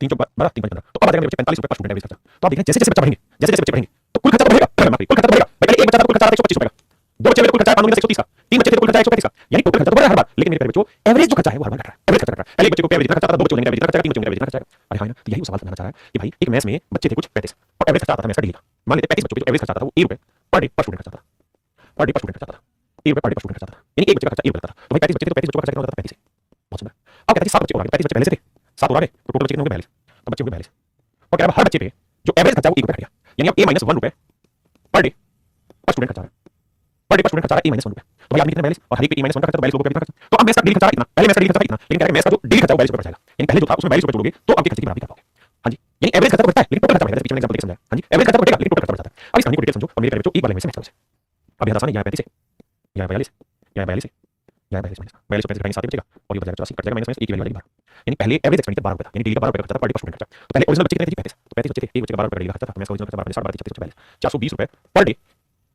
3 चौक 12 3 5 15 तो अब आ जाएगा मेरे बच्चे 45 रुपए पर स्टूडेंट एवरेज खर्चा। तो आप देख रहे हैं जैसे जैसे बच्चा बढ़ेंगे जैसे जैसे बच्चे बढ़ेंगे तो कुल खर्चा तो बढ़ेगा, कुल खर्चा तो बढ़ेगा। पहले एक बच्चा था तो कुल खर्चा 125 रुपए का, दो बच्चे कुल खर्चा 130 का, तीन बच्चे थे तो कुल खर्चा 135 का, यानी टोटल खर्चा तो बढ़ा हर बार। लेकिन मेरे बच्चों एवरेज जो खर्चा है वो हर बार घट रहा है, एवरेज खर्चा घट रहा है। पहले एक बच्चे को एवरेज खर्चा था, दो बच्चों ने एवरेज खर्चा, तीन बच्चों ने एवरेज खर्चा। अरे हाँ ना, तो यही वो सवाल समझाना चाह रहा है कि भाई एक मैथ्स में बच्चे थे कुछ 35 और एवरेज खर्चा आता था मैथ्स का डेली का। मान लेते 35 बच्चों के जो एवरेज खर्चा आता था वो 1 रुपए पर डे पर स्टूडेंट खर्चा था, पर डे पर स्टूडेंट खर्चा था, 1 रुपए पर डे पर स्टूडेंट खर्चा था, यानी एक बच्चे का खर्चा 1 रुपए था। तो भाई 35 बच्चे थे तो 35 बच्चों का खर्चा कितना होता था 35 है। बहुत सुंदर। अब कहते हैं 7 बच्चे और आ गए, 35 बच्चे पहले से थे, 7 और आ गए तो टोटल बच्चे कितने हो गए 42, तो बच्चे हो गए 42। और कह रहा है हर बच्चे पे जो एवरेज खर्चा वो 1 रुपए घट गया, यानी अब a - 1 रुपए पर डे पर स्टूडेंट खर्चा है, पर डे पर स्टूडेंट खर्चा है a - 1 रुपए। तो भाई आपने कितना 42 और हर एक पे a - 1 का खर्चा तो 42 लोगों का कितना खर्चा। तो अब मैथ्स का डेली खर्चा इतना, पहले मैथ्स का डेली खर्चा इतना, लेकिन कह रहा है मैथ्स का जो डेली खर्चा 42 रुपए बढ़ जाएगा, यानी पहले जो था उसमें 42 रुपए जोड़ोगे तो आपके खर्चे की बराबरी कर पाओगे। हां जी, यानी एवरेज खर्चा तो बढ़ता है लेकिन टोटल खर्चा बढ़ेगा। पीछे मैंने एग्जांपल देके समझाया। हां जी, एवरेज खर्चा बढ़ेगा लेकिन टोटल खर्चा बढ़ जाता है। अब इस कहानी को डिटेल समझो और मेरे प्यारे बच्चों एक बार लैंग्वेज से मैच करो। अब यहां आसान है, यहां 35 है, यहां 42 है, यहां 42 है, यहां 42 माइनस 42 से 35 साथ ही बचेगा और ये बच जाएगा 84 कट जाएगा माइनस माइनस एक की वैल्यू आ जाएगी 12। यानी पहले एवरेज एक्सपेंडिचर 12 रुपए था, यानी डेली का 12 रुपए खर्चा था पर डे पर स्टूडेंट खर्चा। तो पहले ओरिजिनल बच्चे कितने थे 35, तो 35 बच्चे थे, एक बच्चे का 12 रुपए डेली का खर्चा था, मैथ्स का ओरिजिनल खर्चा 12 60 32 36 42 420 रुपए पर डे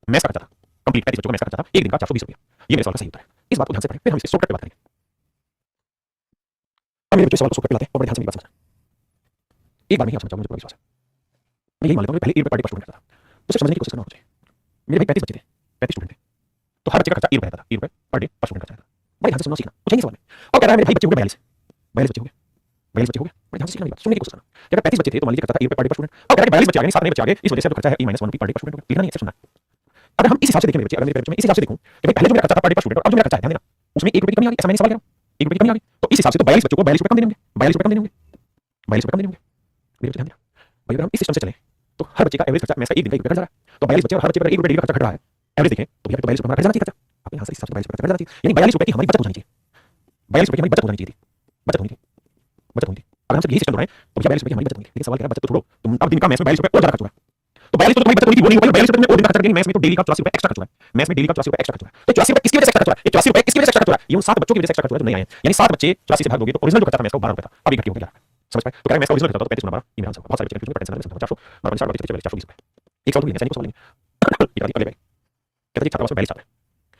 मैथ्स का खर्चा था। कंप्लीट 35 बच्चों का मैथ्स का खर्चा था, एक दिन का 420 रुपए। ये मेरे सवाल का सही उत्तर है। इस बात को ध्यान से पढ़ें, फिर हम इसे शॉर्टकट पे बात करेंगे। अब मेरे बच्चों सवाल को शॉर्टकट पे लाते हैं और बड़े ध्यान से मेरी बात समझना। एक बार में ही आप समझ जाओगे, मुझे पूरा विश्वास है। मैं यही मान लेता हूं कि पहले 1 रुपए पर डे पर स्टूडेंट खर्चा था, तो सिर्फ समझने की कोशिश करना होगा मुझे। मेरे भाई 35 बच्चे थे, 35 स्टूडेंट थे, तो हर बच्चे का खर्चा 1 रुपए आता था, 1 रुपए पर डे पर स्टूडेंट खर्चा था। बड़े ध्यान से सुनना सीखना, कुछ है नहीं सवाल में। और कह रहा है मेरे भाई बच्चे हो गए 42, 42 बच्चे हो गए, 42 बच्चे हो गए। बड़े ध्यान से सीखना मेरी बात, सुनने की कोशिश करना। कह रहा है 35 बच्चे थे तो मान लीजिए खर्चा था 1 रुपए पर डे पर स्टूडेंट। और कह रहा है 42 बच्चे आ गए, 7 नए बच्चे आ गए, इस वजह से जो खर्चा है a - 1 रुपए पर डे पर स्टूडेंट हो गया। लिखना नहीं है, सिर्फ सुनना है। अगर हम इस हिसाब से देखें मेरे बच्चे, अगर मेरे बच्चे में इस हिसाब से देखूं कि भाई पहले जो मेरा खर्चा था पर डे पर स्टूडेंट और अब जो मेरा खर्चा है, ध्यान देना उसमें 1 रुपए की कमी आ गई। ऐसा मैंने सवाल कह रहा हूं, 1 रुपए की कमी आ गई, तो इस हिसाब से तो 42 बच्चों को 42 रुपए कम देने होंगे, 42 रुपए कम देने होंगे, 42 रुपए कम देने होंगे। मेरे बच्चे ध्यान देना भाई, अगर हम इस सिस्टम से चलें तो हर बच्चे का एवरेज खर्चा मैथ्स का 1 दिन का 1 रुपए घट जा रहा है। तो 42 बच्चे और हर बच्चे पर 1 रुपए डेली का खर्चा घट रहा है, एवरेज देखें तो भैया तो 42 रुपए हमारा घट जाना चाहिए खर्चा। आपके यहां से इस हिसाब से 42 रुपए घट जाना चाहिए, यानी 42 रुपए की हमारी बचत हो जानी चाहिए, 42 रुपए की हमारी बचत हो जानी चाहिए थी, बचत होनी थी, बचत होनी थी। अगर हम सिर्फ यही सिस्टम दोहराएं तो भैया 42 रुपए की हमारी बचत होनी थी। लेकिन सवाल कह रहा है बचत तो छोड़ो, तुम अब दिन का मैथ्स में 42 रुपए और ज्यादा खर्च हुआ है। तो 42 तो तुम्हारी बचत हुई थी वो नहीं हो पाई, 42 रुपए में और दिन का खर्च करके मैथ्स में तो डेली का 84 रुपए एक्स्ट्रा खर्च हुआ है, मैथ्स में डेली का 84 रुपए एक्स्ट्रा खर्च हुआ है। तो 84 रुपए किसकी वजह से एक्स्ट्रा खर्च हुआ है, ये 84 रुपए किसकी वजह से एक्स्ट्रा खर्च हुआ है, ये उन 7 बच्चों की वजह से एक्स्ट्रा खर्च हुआ है जो नहीं आए हैं। यानी 7 बच्चे 84 से भाग दोगे तो ओरिजिनल जो खर्चा था मैथ्स का 12 रुपए था, अब ये घट गया 11। समझ पाए। तो कह रहा है मैथ्स का ओरिजिनल खर्चा था 35 गुना 12, ये मेरा आंसर होगा। बहुत सारे बच्चे कंफ्यूजन करते हैं, 400 और 420 रुपए। एक सवाल तो नहीं है, सैनिक को सवाल नहीं है। ये अगले भाई कहता है छात्रावास में 42 छात्र है,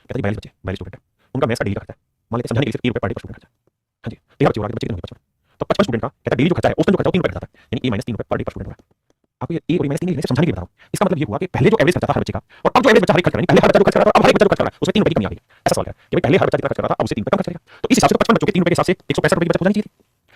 कहता है 42 बच्चे 42 स्टूडेंट है, उनका मैथ्स का डेली का खर्चा है मान लेते हैं समझाने के लिए 1 रुपए पर डे पर स्टूडेंट खर्चा। हां जी, 13 बच्चे और आगे बच्चे कितने होंगे 55। तो 55 स्टूडेंट का कहता है डेली जो खर्चा है उसमें जो खर्चा 3 रुपए घट जाता है, यानी a - 3 रुपए पर डे पर स्टूडेंट होगा। आपको ये a और a - 3 नहीं समझाने के लिए बता रहा हूं। इसका मतलब ये हुआ कि पहले जो एवरेज खर्चा था हर बच्चे का और अब जो एवरेज बच्चा हर एक खर्च कर रहा है, पहले हर बच्चा जो खर्च कर रहा था अब हर एक बच्चा जो खर्च कर रहा है उसमें 3 रुपए की कमी आ गई। ऐसा सवाल है कि भाई पहले हर बच्चा जितना खर्च कर रहा था अब उसे 3 रुपए कम खर्च करेगा। तो इस हिसाब से तो 55 बच्चों के 3 रुपए के हिसाब से 165 रुपए की बचत हो जानी चाहिए थी,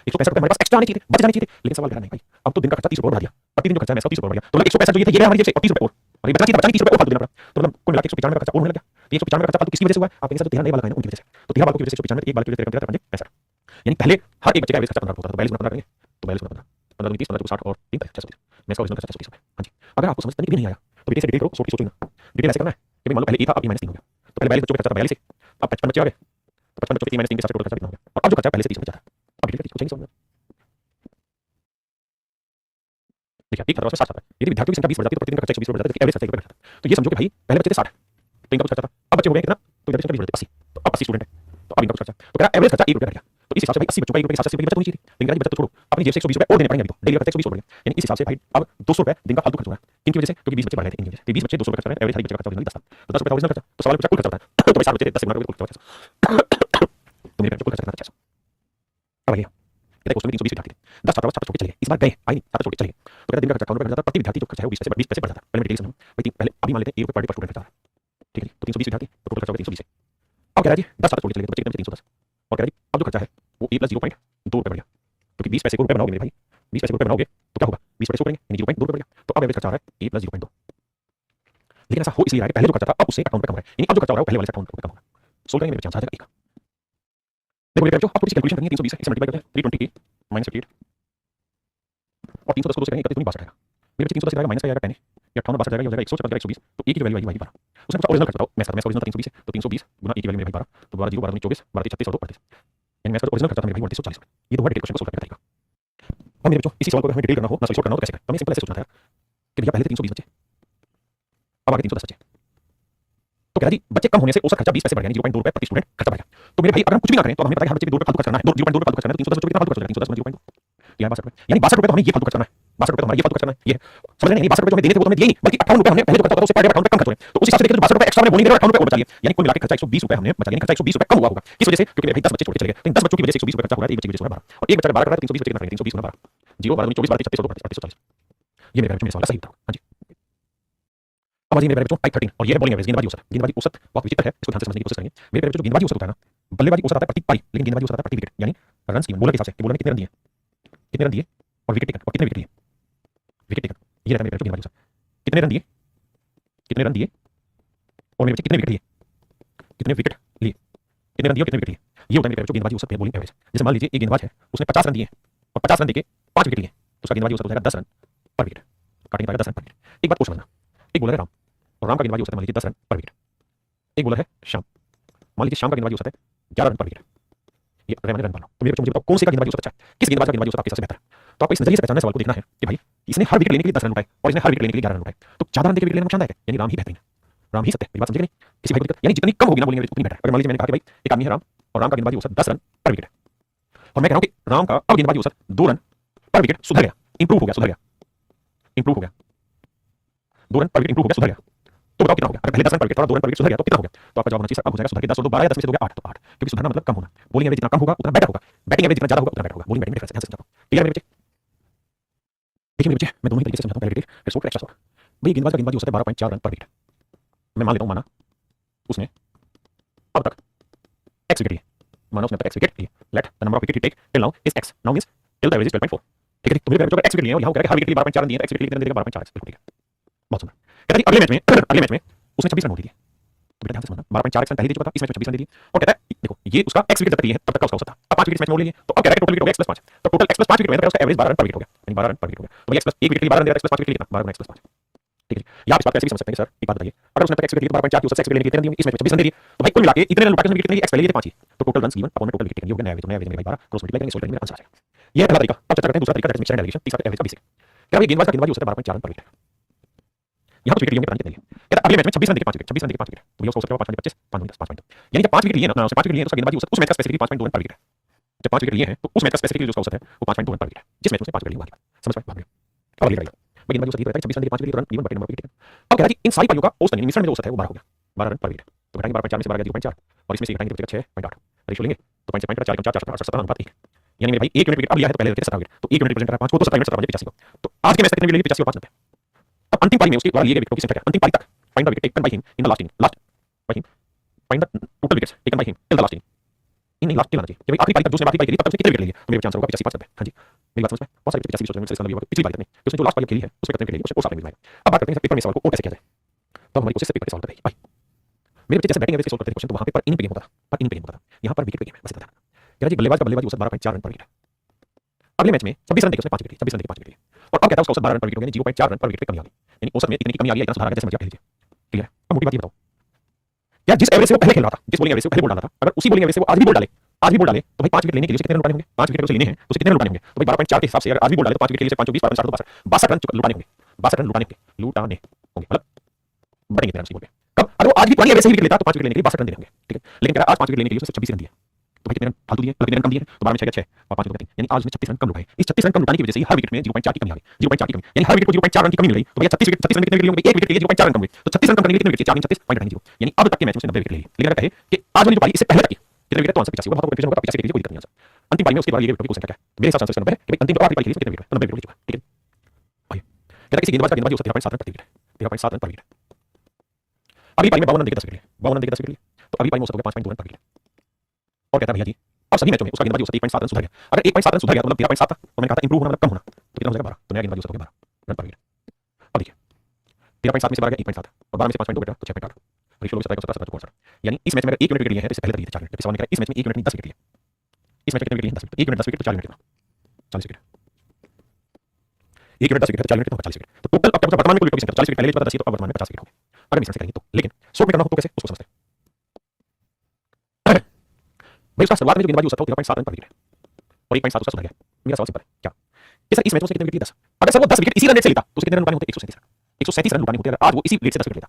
165 रुपए हमारे पास एक्स्ट्रा आने चाहिए थे, बच जाने चाहिए थे। लेकिन सवाल कह रहा है नहीं भाई अब तो दिन का खर्चा 30 रुपए और बढ़ा दिया, प्रतिदिन जो खर्चा है मैथ्स का 30 रुपए बढ़ गया, तो मतलब 165 जो ये थे ये रहे हमारी जेब से और 30 रुपए और ये बचना चाहिए, बचाने 30 रुपए और फालतू देना पड़ा। तो मतलब कुल मिला के 195 का खर्चा और होने लगा। तो 195 का खर्चा फालतू किसकी वजह से हुआ है, आपके साथ जो 13 नए वाला है उनकी वजह से। तो 13 वालों की वजह से 195, एक वाले की वजह से 13 कम 65, यानी पहले हर एक बच्चे का एवरेज खर्चा 15 होता था, तो 42 गुना 15 करेंगे तो 42 गुना 15 15 दूनी 30 15 60 और 3 630 मैथ्स का ओरिजिनल खर्चा 630 रुपए। हां जी, अगर आपको समझ में नहीं आया तो डिटेल से डिटेल करो, सोच के सोचो ना। डिटेल ऐसे करना है कि भाई मान लो पहले a था अब a - 3 हो गया, तो पहले 42 बच्चों का खर्चा था 42 से अब 55 बच्चे आ गए, तो 55 बच्चों के a - 3 के साथ टोटल खर्चा कितना हो गया और अब जो खर्चा पहले से 30 बचा था। अब डिटेल करके कुछ नहीं समझ में। देखिए एक खर्चा 60 था, यदि विद्यार्थियों की संख्या 20 बढ़ जाती तो प्रतिदिन का खर्चा 120 रुपए बढ़ जाता है, एवरेज खर्चा 1 रुपए घटता है। तो ये समझो कि भाई पहले बच्चे थे 60 तो इनका कुछ खर्चा था, अब बच्चे हो गए कितना, तो विद्यार्थियों की संख्या 20 बढ़ जाती 80, तो अब 80 स्टूडेंट है तो अब इनका कुछ खर्चा, तो कह रहा एवरेज खर्चा 1 रुपए घट गया। तो इस हिसाब से भाई 80 बच्चों का 1 रुपए के हिसाब से 80 रुपए की बचत होनी चाहिए थी, लेकिन बचत तो छोड़ो अपनी जेब से 120 रुपए और देने पड़ेंगे अभी तो, डेली का खर्चा 120 बढ़ गया। यानी इस हिसाब से भाई अब 200 रुपए दिन का फालतू खर्च हो रहा है, किनकी वजह से, क्योंकि 20 बच्चे बढ़ रहे थे इनकी वजह से। 20 बच्चे 200 रुपए खर्च कर रहे हैं, एवरेज हर बच्चे का खर्चा ओरिजिनल 10 था, तो 10 रुपए का ओरिजिनल खर्चा, तो सवाल पूछा कुल खर्चा होता है तो भाई 60 बच्चे थे 10 गुना करोगे तो कुल खर्चा 600। तो मेरे कुल खर्चा कितना 600। अब आइए कहते हैं क्वेश्चन में 320 विद्यार्थी थे, 10 छात्र छोड़ के चले गए, इस बार गए आई नहीं, छात्र छोड़ के चले गए, तो कहते हैं दिन का खर्चा 51 रुपए घट जाता है, प्रति विद्यार्थी जो खर्चा है वो 20 पैसे बढ़ जाता है। पहले मैं डिटेल समझाऊं भाई, पहले अभी मान लेते हैं 1 रुपए पर डे पर स्टूडेंट खर्चा, ठीक है, तो 320 विद्यार्थी तो टोटल खर्चा होगा 320 है। अब कह रहा है जी 10 छात्र छोड़ के चले गए तो बच्चे कितने 310, और कह रहा है जी अब जो खर्चा है वो a + 0.2 रुपए बढ़ गया, क्योंकि 20 पैसे को रुपए बनाओगे मेरे भाई, 20 पैसे को रुपए बनाओगे तो क्या होगा 20 रुपए छोड़ेंगे यानी 0.2 रुपए बढ़ गया। तो अब एवरेज खर्चा आ रहा है a + 0.2, लेकिन ऐसा हो इसलिए रहा है पहले जो खर्चा था अब उससे 58 रुपए कम हो रहा है, यानी अब जो खर्चा हो रहा है पहले वाले से 58 रुपए कम होगा। सोल्व करेंगे मेरे बच्चे आंसर आ जाएगा 1। देखो मेरे बच्चों आप थोड़ी सी कैलकुलेशन करेंगे, 320 है इसे मल्टीप्लाई करते हैं 320 - 58 और 310 को 2 से करेंगे 31 62 आएगा। मेरे बच्चे 310 जाएगा माइनस का जाएगा 10 ये 58 62 जाएगा, ये हो जाएगा 100 जाएगा 120, तो a की जो वैल्यू आएगी 12। उसमें पूछा ओरिजिनल खर्चा बताओ, मैथ्स का ओरिजिनल था 320 है तो 320 गुना a की वैल्यू मेरे भाई 12, तो 12 0 12 दूनी 24 12 36 और 2 38, यानी मैथ्स का ओरिजिनल खर्चा था मेरे भाई 3940 रुपए। ये तो हुआ डिटेल क्वेश्चन को सोल्व करने का तरीका। अब मेरे बच्चों इसी सवाल को हमें डिटेल करना हो ना सॉरी शॉर्ट करना हो तो कैसे करें, तो हमें सिंपल ऐसे सोचना था कि भैया पहले थे 320 बच्चे अब आगे 310 बच्चे, तो कह रहा जी बच्चे कम होने से औसत खर्चा 20 पैसे बढ़ गया, यानी 0.2 रुपए प्रति स्टूडेंट खर्चा बढ़ गया। तो मेरे भाई अगर हम कुछ भी ना करें तो हमें पता है हर बच्चे के 2 रुपए फालतू खर्च करना है, 0.2 रुपए फालतू खर्च करना है, तो 310 बच्चों पे कितना फालतू खर्च करना है 310 में 0.2 या 62 रुपए, यानी 62 रुपए तो हमें ये फालतू खर्च करना है, 62 रुपए तो हमारा ये फालतू खर्च करना है, ये समझ रहे हैं, 62 रुपए जो हमें देने थे वो तो हमें दिए नहीं, बल्कि 58 रुपए हमने पहले जो खर्चा था उससे पर डे 58 रुपए कम खर्च हुए, तो उस हिसाब से देखिए तो 62 रुपए एक्स्ट्रा हमने वो नहीं दे रहे 58 रुपए और बचा लिया, यानी कुल मिला के खर्चा 120 रुपए हमने बचा लिया, खर्चा 120 रुपए कम हुआ होगा। किस वजह से, क्योंकि भाई 10 बच्चे छोड़ के चले गए, तो 10 बच्चों की वजह से 120 रुपए खर्चा हो रहा है, एक बच्चे की वजह से हो रहा है 12 और एक बच्चा 12 कर रहा है तो 320 बच्चे कितना करेंगे 320 गुना 12 0 12 24 12 36 32 38 40 ये मेरे प्यारे बच्चों मेरा सवाल सही उत्तर होगा। हाँ जी। अब आ जाइए मेरे प्यारे बच्चों I13 और ये है बॉलिंग एवरेज, गेंदबाजी औसत। गेंदबाजी औसत बहुत विचित्र है, इसको ध्यान से समझने की कोशिश करेंगे। मेरे प्यारे बच्चों जो गेंदबाजी औसत होता है ना, बल्लेबाजी औसत आता है प्रति पारी, लेकिन गेंदबाजी औसत आता है प्रति विकेट, यानी रन की बॉलर के हिसाब से कि बॉलर ने कितने रन दिए, कितने रन दिए और विकेट टेकन और कितने विकेट लिए, विकेट टेकन ये रहता है मेरे प्यारे बच्चों गेंदबाजी औसत। कितने रन दिए, कितने रन दिए और मेरे बच्चे कितने विकेट लिए, कितने विकेट लिए, कितने रन दिए और कितने विकेट लिए, ये होता है मेरे बच्चों गेंदबाजी औसत बॉलिंग एवरेज। जैसे मान लीजिए एक गेंदबाज है, उसने 50 रन दिए और 50 रन देके 5 विकेट लिए, तो उसका गेंदबाजी औसत हो जाएगा 10 रन पर विकेट, काटेंगे 10 रन पर विकेट। एक बात को समझना, एक बॉलर है राम और राम का गेंदबाजी औसत है मान लीजिए 10 रन पर विकेट। एक बॉलर है श्याम, मान लीजिए श्याम का गेंदबाजी औसत है 11 रन पर विकेट। ये मैंने रन बनाओ, तो मेरे बच्चों मुझे बताओ कौन से का गेंदबाजी औसत अच्छा है, किस गेंदबाज का गेंदबाजी औसत आपके सबसे बेहतर है। तो आपको इस नजरिए से पहचानने सवाल को देखना है कि भाई इसने हर विकेट लेने के लिए 10 रन उठाए और इसने हर विकेट लेने के लिए 11 रन उठाए, तो ज्यादा रन देके विकेट लेना नुकसानदायक है, यानी राम ही बेहतरीन है, राम ही सत्य है। मेरी बात समझे नहीं, किसी भाई को दिक्कत, यानी जितनी कम होगी ना बॉलिंग एवरेज उतनी बेटर है। अगर मान लीजिए मैंने कहा कि भाई एक आदमी है राम और राम का गेंदबाजी औसत 10 रन पर विकेट है, और मैं कह रहा हूं कि राम का अब गेंदबाजी औसत 2 रन पर विकेट सुधर गया, इंप्रूव हो गया, सुधर गया, इंप्रूव हो गया, 2 रन पर विकेट इंप्रूव हो गया, सुधर गया, तो बताओ कितना हो गया। अगर पहले 10 रन पर विकेट था और 2 रन पर विकेट सुधर गया तो कितना हो गया। तो आपका जवाब होना चाहिए अब हो जाएगा सुधर के 10 और 2 12 या 10 में से हो गया 8, तो 8, क्योंकि सुधरना मतलब कम होना। बॉलिंग एवरेज जितना कम होगा उतना बेटर होगा, बैटिंग एवरेज जितना ज्यादा होगा उतना बेटर होगा। बॉलिंग बैटिंग डिफरेंस ध्यान से समझो, क्लियर है मेरे बच्चे। देखिए मेरे बच्चे मैं दोनों ही तरीके से समझाता हूं, पहले डिटेल फिर शॉर्ट एक्स्ट्रा शॉर्ट। भाई गेंदबाज का गेंदबाजी औसत है 12.4 रन पर विकेट, मैं मान लेता हूं, माना उसने अब तक x विकेट लिए, माना उसने अब तक x विकेट लिए, let the number of wicket he take till now is x, now means till the average is 12.4। ठीक है, तो मेरे बच्चों अगर x विकेट लिए और यहां कह रहा है हर विकेट के लिए 12.4 रन दिए तो x विकेट के लिए कितने देगा 12.4x, बिल्कुल ठीक है, बहुत सुंदर। कहता है अगले मैच में उसने 26 रन दिए, तो बेटा ध्यान से समझना 12.4x रन पहले दे चुका था, इस मैच में 26 रन दे दिए, और कहता है देखो ये उसका x विकेट जब तक लिए है तब तक का उसका औसत था, अब 5 विकेट मैच में ले लिए, तो अब कह रहा है टोटल विकेट हो गया x + 5, तो टोटल x + 5 विकेट में उसका एवरेज 12 रन पर विकेट हो गया, यानी 12 रन पर विकेट हो गया। तो भाई x + 1 विकेट के लिए 12 रन दे रहा है, x + 5 विकेट के लिए कितना 12 x + 5। ठीक है जी, आप इस बात को ऐसे भी समझ सकते हैं सर, एक बात बताइए, अगर उसने x विकेट लिए तो 12.4 की औसत x विकेट लेने के लिए कितने दिए, इस मैच में 26 रन दे दिए, तो भाई कुल मिला के इतने रन लुटा के विकेट लेने के x पहले लिए थे 5 ही, तो टोटल रन्स गिवन अपॉन में टोटल विकेट टेकन ये हो गया नया एवरेज, नया एवरेज में भाई 12 क्रॉस मल्टीप्लाई करेंगे, सोल्व करेंगे, मेरा आंसर आ जाएगा। ये है पहला तरीका। अब चर्चा करते हैं दूसरा तरीका, that is mixture and derivation. तीसरा एवरेज का बेसिक। क्या भाई गेंदबाज का गेंदबाजी औसत है 12.4 रन पर विकेट, यहां तो विकेट लिए कितने लिए, कहता अगले मैच में 26 रन देके 5 विकेट, 26 रन देके 5 विकेट, तो ये उसका औसत क्या होगा 5 25 5 10 5 यानी जब 5 विकेट लिए ना, उसने 5 विकेट लिए तो उसका गेंदबाजी औसत उस मैच का स्पेसिफिकली 5.2 रन पर विकेट है। जब 5 विकेट लिए हैं तो उस मैच का स्पेसिफिकली जो उसका औसत है वो 5.2 रन पर विकेट है, जिस मैच में उसने 5 विकेट लिए, समझ पाए बात। अब अगली बारी भाई गेंदबाजी औसत ये रहता है 26 रन देके 5 विकेट रन गिवन बटे नंबर ऑफ विकेट। अब कह रहा है कि इन सारी पारियों का औसत मिश्रण में जो औसत है वो 12 हो गया, 12 रन पर विकेट, तो घटाएंगे 12.4 में से 12 गया 0.4 और इसमें से घटाएंगे तो बचेगा 6.8, रेशियो लेंगे तो पॉइंट से पॉइंट 4 4 4 7 अनुपात 1, यानी मेरे भाई 1 यूनिट विकेट अब लिया है तो पहले लेते थे 17 विकेट, तो 1 यूनिट रिप्रेजेंट कर रहा है 5 को, तो 17 यूनिट 17 85 को, तो आज के मैच तक कितने लिए 85 और 5 90। अब अंतिम पारी में उसके द्वारा लिए गए विकेटों की संख्या, अंतिम पारी तक find the wicket taken by him in the last inning, last by him, find the total wickets taken by him till the last inning, in last till आना चाहिए कि भाई आखिरी पारी तक जो उसने आखिरी पारी खेली तब उसने कितने विकेट लिए, तो मेरे आंसर होगा 85 5 90। हां जी मेरी बात समझ में, बहुत सारी 85 भी सोच रहे हैं, इसका मतलब पिछली पारी तक नहीं, उसने जो लास्ट पारी खेली है उसमें कितने विकेट लिए, उसको साथ में मिलाएगा। अब बात करते हैं पेपर में सवाल को और कैसे किया जाए, तो हमारी कोशिश से पेपर सॉल्व करते हैं। मेरे बच्चे जैसे बैटिंग एवरेज के सॉल्व करते थे क्वेश्चन, तो वहां पे पर इन पे गेम होता था, पर इन पे गेम होता था, यहां पर विकेट पे गेम है, बस इतना था। कह रहा जी बल्लेबाज का बल्लेबाजी औसत 12.4 रन पर विकेट है, अगले मैच में 26 रन देके उसने 5 विकेट लिए, 26 रन देके 5 विकेट लिए, और अब कहता है उसका औसत 12 रन पर विकेट हो गया, यानी 0.4 रन पर विकेट पे कमी आ गई, यानी औसत में इतनी की कमी आ गई है, इतना सुधार आ गया, जैसे मर्जी आप कह लीजिए। ठीक है, अब मोटी बात ये बताओ यार, जिस एवरेज से वो पहले खेल रहा था, जिस बॉलिंग एवरेज से वो पहले बॉल डाला था, अगर उसी बॉलिंग एवरेज से वो आज भी बॉल डाले, आज भी बॉल डाले, तो भाई 5 विकेट लेने के लिए कितने रन लुटाने होंगे, 5 विकेट उसे लेने हैं तो उसे कितने रन लुटाने होंगे, तो भाई 12.4 के हिसाब से अगर आज भी बॉल डाले तो 5 विकेट के लिए 5 20 12 62 रन लुटाने होंगे, 62 रन लुटाने होंगे, मतलब बढ़ेंगे तेरे रन स्कोर पे। कब अगर वो आज भी पुरानी एवरेज से ही विकेट लेता तो 5 विकेट लेने के लिए 62 रन देने होंगे, ठीक है, लेकिन कह रहा आज 5 विकेट लेने के लिए उसने 26 रन दिए, तो भाई कितने रन फालतू दिए, मतलब कितने रन कम दिए, तो 12 में 6 और 5 3, यानी आज उसने 36 रन कम लुटाए। इस 36 रन कम लुटाने की वजह से ही हर विकेट में 0.4 की कमी आ गई, 0.4 की कमी, यानी हर विकेट को 0.4 रन की कमी मिल गई, तो भैया 36 रन कितने विकेट लिए, एक विकेट के लिए 0.4 रन कम हुए, तो 36 रन कम करने के लिए कितने विकेट, 4 36 पॉइंट रहेंगे 0, यानी अब तक के मैच में उसने 90 विकेट ले लिए। लेकिन अगर कहे कि आज वाली जो पारी इससे पहले तक की कितने विकेट, तो आंसर 85 होगा, बहुत कंफ्यूजन होगा, 85 के लिए कोई दिक्कत नहीं आंसर। अंतिम पारी में उसके द्वारा लिए गए विकेटों की संख्या क्या है, मेरे हिसाब से आंसर 90 है कि भाई अंतिम जो आखिरी पारी खेली कितने विकेट, तो 90 विकेट ले चुका, ठीक है। आइए कहता है किसी गेंदबाज का गेंदबाजी औसत 13.7 रन प्रति विकेट, 13.7 रन पर विकेट, अगली पारी में 52 रन देके 10 विकेट लिए, 52 रन देके 10 विकेट लिए, तो अगली पारी में औसत हो गया 5.2 रन पर विकेट, और कहता है भैया जी अब सभी मैचों में उसका गेंदबाजी औसत 1.7 रन सुधर गया, अगर 1.7 रन सुधर गया तो मतलब 13.7 था, तो मैंने कहा था इंप्रूव होना मतलब कम होना, तो कितना हो जाएगा 12, तो नया गेंदबाजी औसत हो गया 12 रन पर विकेट। अब देखिए 13.7 में से 12 गया 1.7 और 12 में से 5.2 बेटा तो 6.8, रेशियो लोग 17 17 17, यानी इस मैच में अगर 1 यूनिट विकेट लिए है तो इससे पहले तक 4 यूनिट, सवाल निकला इस मैच में 1 यूनिट नहीं 10 विकेट लिए, इस मैच में कितने विकेट लिए 10 विकेट, 1 यूनिट 10 विकेट तो 4 यूनिट कितना 40 विकेट, 1 यूनिट 10 विकेट तो 4 यूनिट कितना 40 विकेट, तो टोटल अब क्या वर्तमान में कुल विकेट की संख्या 40 विकेट पहले 10 तो अब वर्तमान में 50 विकेट हो गए। अगर मिश्रण से करेंगे तो, लेकिन शॉर्ट में करना हो तो कैसे उसको समझते हैं। भाई उसका शुरुआत में जो गेंदबाजी औसत था 13.7 रन पर विकेट है और 1.7 उसका सुधर गया। मेरा सवाल सिंपल है क्या कि सर इस मैच में कितने विकेट लिए 10, अगर सर वो 10 विकेट इसी रन रेट से लेता तो उसके कितने रन लुटाने होते 137 रन 137 रन लुटाने होते अगर आज वो इसी रेट से 10 विकेट लेता।